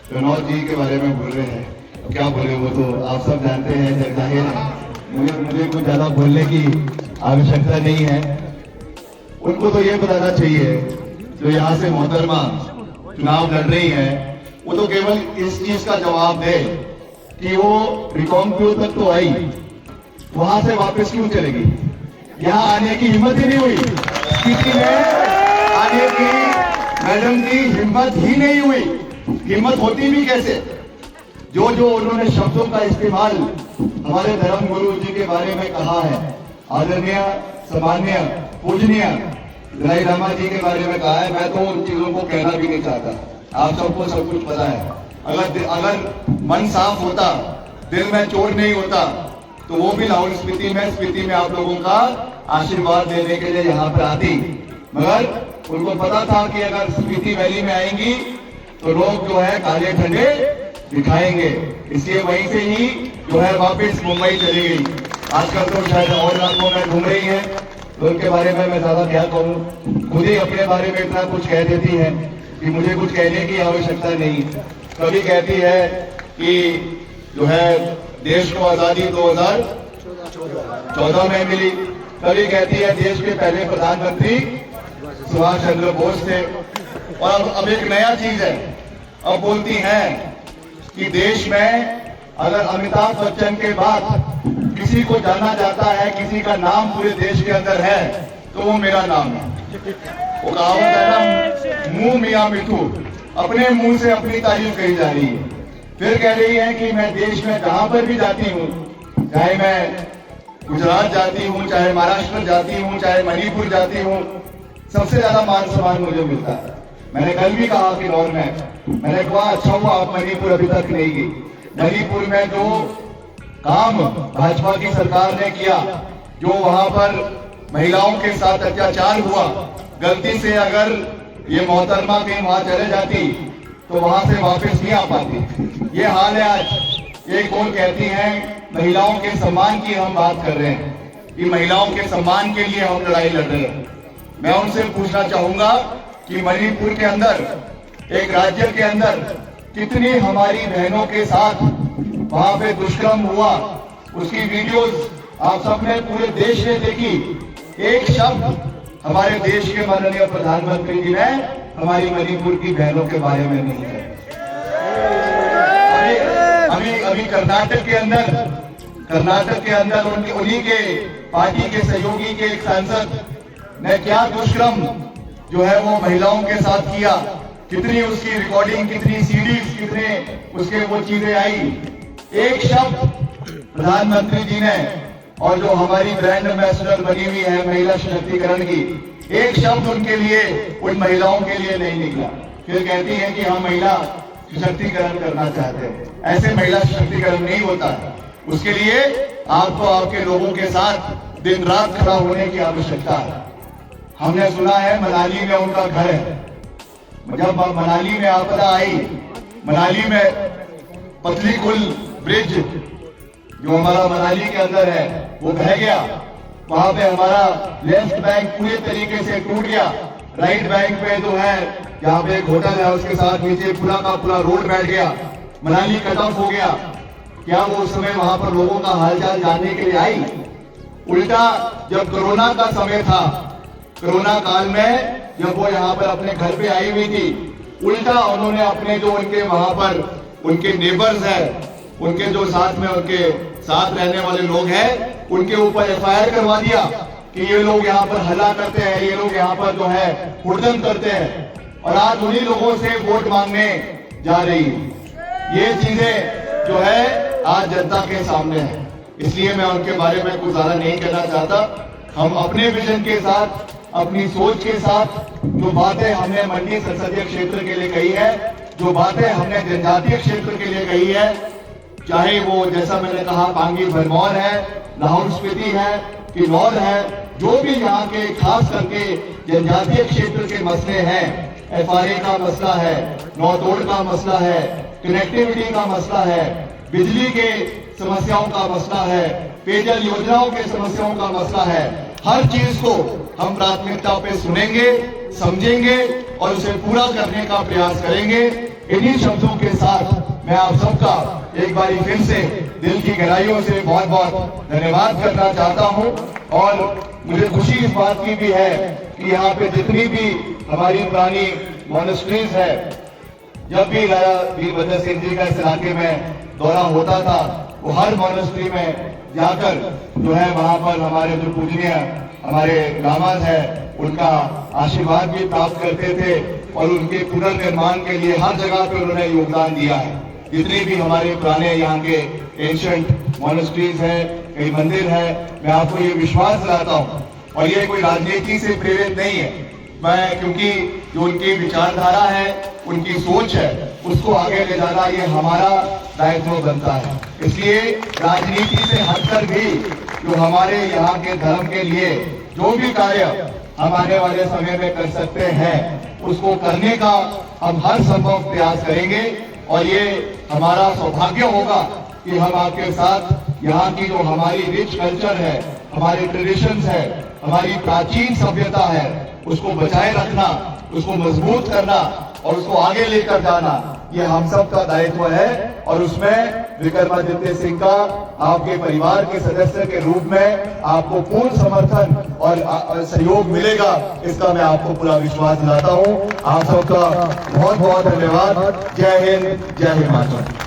कनौज जी के बारे में बोल रहे हैं, तो क्या बोले, वो तो आप सब जानते हैं, जग जाहिर है। मुझे कुछ ज्यादा बोलने की आवश्यकता नहीं है। उनको तो ये बताना चाहिए, जो यहाँ से मोहतरमा चुनाव लड़ रही है, वो तो केवल इस चीज का जवाब दे कि वो रिकॉम्प्यू तक तो आई, वहां से वापस क्यों चलेगी? यहाँ आने की हिम्मत ही नहीं हुई, किसी में आने की मैडम की हिम्मत ही नहीं हुई। हिम्मत होती भी कैसे? जो उन्होंने शब्दों का इस्तेमाल हमारे धर्म गुरु जी के बारे में कहा है, आदरणीय, सामान्य, पूजनीय दलाई लामा जी के बारे में कहा है, मैं तो उन चीजों को कहना भी नहीं चाहता। आप सबको सब कुछ पता है। अगर मन साफ होता, दिल में चोट नहीं होता, तो वो भी लाहौल स्पीति में आप लोगों का आशीर्वाद देने के लिए यहाँ पर आती। मगर उनको पता था कि अगर स्पीति वैली में आएंगी तो लोग जो है काले झंडे दिखाएंगे, इसलिए वहीं से ही जो है वापस मुंबई चली गई। आजकल तो शायद और इलाकों में घूम रही है, तो उनके बारे में मैं ज्यादा क्या कहूँ, खुद ही अपने बारे में इतना कुछ कह देती है कि मुझे कुछ कहने की आवश्यकता नहीं। कभी कहती है कि जो है देश को आजादी 2014 में मिली, कभी कहती है देश के पहले प्रधानमंत्री सुभाष चंद्र बोस थे, और अब एक नया चीज है, अब बोलती हैं कि देश में अगर अमिताभ बच्चन के बाद किसी को जाना जाता है, किसी का नाम पूरे देश के अंदर है, तो वो मेरा नाम है। वो कहावत है ना, मुंह मियां मिठू, अपने मुंह से अपनी तारीफ कही जा रही है। फिर कह रही है कि मैं देश में जहां पर भी जाती हूँ, चाहे मैं गुजरात जाती हूँ, चाहे महाराष्ट्र जाती हूँ, चाहे मणिपुर जाती हूँ, सबसे ज्यादा मान सम्मान मुझे मिलता है। मैंने कल भी कहा कि दौर में मैंने कहा अच्छा हुआ आप मणिपुर अभी तक नहीं गई। मणिपुर में जो काम भाजपा की सरकार ने किया, जो वहां पर महिलाओं के साथ अत्याचार हुआ, गलती से अगर ये मोहतरमा कहीं वहां चले जाती तो वहां से वापस नहीं आ पाती। ये हाल है आज। एक कौन कहती हैं महिलाओं के सम्मान की हम बात कर रहे हैं, कि महिलाओं के सम्मान के लिए हम लड़ाई लड़ रहे हैं। मैं उनसे पूछना चाहूंगा कि मणिपुर के अंदर, एक राज्य के अंदर कितनी हमारी बहनों के साथ वहां पे दुष्कर्म हुआ, उसकी वीडियोस आप सबने पूरे देश ने देखी। एक शब्द हमारे देश के माननीय प्रधानमंत्री जी ने हमारी मणिपुर की बहनों के बारे में नहीं है। अभी कर्नाटक के अंदर उन्हीं के पार्टी के सहयोगी के एक सांसद ने क्या दुष्कर्म जो है वो महिलाओं के साथ किया, कितनी उसकी रिकॉर्डिंग, कितनी सीडीज, कितने उसके वो चीजें आई। एक शब्द प्रधानमंत्री जी ने, और जो हमारी ब्रांड एम्बेसडर बनी हुई है महिला सशक्तिकरण की, एक शब्द उनके लिए, उन महिलाओं के लिए नहीं निकला। फिर कहती है कि हम महिला सशक्तिकरण करना चाहते हैं। ऐसे महिला सशक्तिकरण नहीं होता। उसके लिए आपको आपके लोगों के साथ दिन रात खड़ा होने की आवश्यकता है। हमने सुना है मनाली में उनका घर है। जब मनाली में आपदा आई, मनाली में पतली कुल ब्रिज जो हमारा मनाली के अंदर है वो बह गया, वहां पे हमारा लेफ्ट बैंक पूरे तरीके से टूट गया। राइट बैंक पे जो है, यहाँ पे एक होटल है, उसके साथ नीचे पूरा का पूरा रोड बैठ गया, मनाली कट ऑफ हो गया। क्या वो उस समय वहां पर लोगों का हालचाल जानने के लिए आई? उल्टा जब कोरोना का समय था, कोरोना काल में जब वो यहाँ पर अपने घर पे आई हुई थी, उल्टा उन्होंने अपने जो उनके वहां पर उनके नेबर्स हैं, उनके जो साथ में उनके साथ रहने वाले लोग हैं, उनके ऊपर एफआईआर करवा दिया कि ये लोग यहाँ पर हल्ला करते हैं, ये लोग यहाँ पर जो है हुड़दंग करते हैं, और आज उन्हीं लोगों से वोट मांगने जा रही है। ये चीजें जो है आज जनता के सामने है, इसलिए मैं उनके बारे में कुछ ज्यादा नहीं कहना चाहता। हम अपने विजन के साथ, अपनी सोच के साथ, जो बातें हमने मंडी संसदीय क्षेत्र के लिए कही है, जो बातें हमने जनजातीय क्षेत्र के लिए कही है, चाहे वो जैसा मैंने कहा पांगी भरमौर है, लाहौल स्पीति है, किन्नौर है, जो भी यहाँ के खास करके जनजातीय क्षेत्र के मसले हैं, एफआरए का मसला है, नौतोड़ का मसला है, कनेक्टिविटी का मसला है, बिजली के समस्याओं का मसला है, पेयजल योजनाओं के समस्याओं का मसला है, हर चीज को हम प्राथमिकता पे सुनेंगे, समझेंगे और उसे पूरा करने का प्रयास करेंगे। इन्हीं शब्दों के साथ मैं आप सबका एक बार फिर से दिल की गहराइयों से बहुत बहुत धन्यवाद करना चाहता हूं। और मुझे खुशी इस बात की भी है कि यहाँ पे जितनी भी हमारी पुरानी मॉनेस्ट्रीज है, जब भी राजा वीरभद्र सिंह जी का इस इलाके में दौरा होता था, वो हर मॉनेस्ट्री में जाकर जो है वहां पर हमारे जो पूजनीय हमारे दामाद है उनका आशीर्वाद भी प्राप्त करते थे और उनके पुनर्निर्माण के लिए हर जगह पे उन्होंने योगदान दिया है। जितने भी हमारे पुराने यहाँ के एंशिएंट मॉनेस्ट्रीज है, कई मंदिर है, मैं आपको ये विश्वास दिलाता हूँ। और ये कोई राजनीति से प्रेरित नहीं है, मैं क्योंकि जो उनकी विचारधारा है, उनकी सोच है, उसको आगे ले जाना ये हमारा दायित्व बनता है। इसलिए राजनीति से हटकर भी जो हमारे यहाँ के धर्म के लिए जो भी कार्य हम आने वाले समय में कर सकते हैं, उसको करने का हम हर संभव प्रयास करेंगे। और ये हमारा सौभाग्य होगा कि हम आपके साथ यहाँ की जो हमारी रिच कल्चर है, हमारी ट्रेडिशंस है, हमारी प्राचीन सभ्यता है, उसको बचाए रखना, उसको मजबूत करना और उसको आगे लेकर जाना, ये हम सब का दायित्व है। और उसमें विक्रमादित्य सिंह का आपके परिवार के सदस्य के रूप में आपको पूर्ण समर्थन और सहयोग मिलेगा, इसका मैं आपको पूरा विश्वास दिलाता हूं। आप सबका बहुत बहुत धन्यवाद। जय हिंद, जय हिमाचल।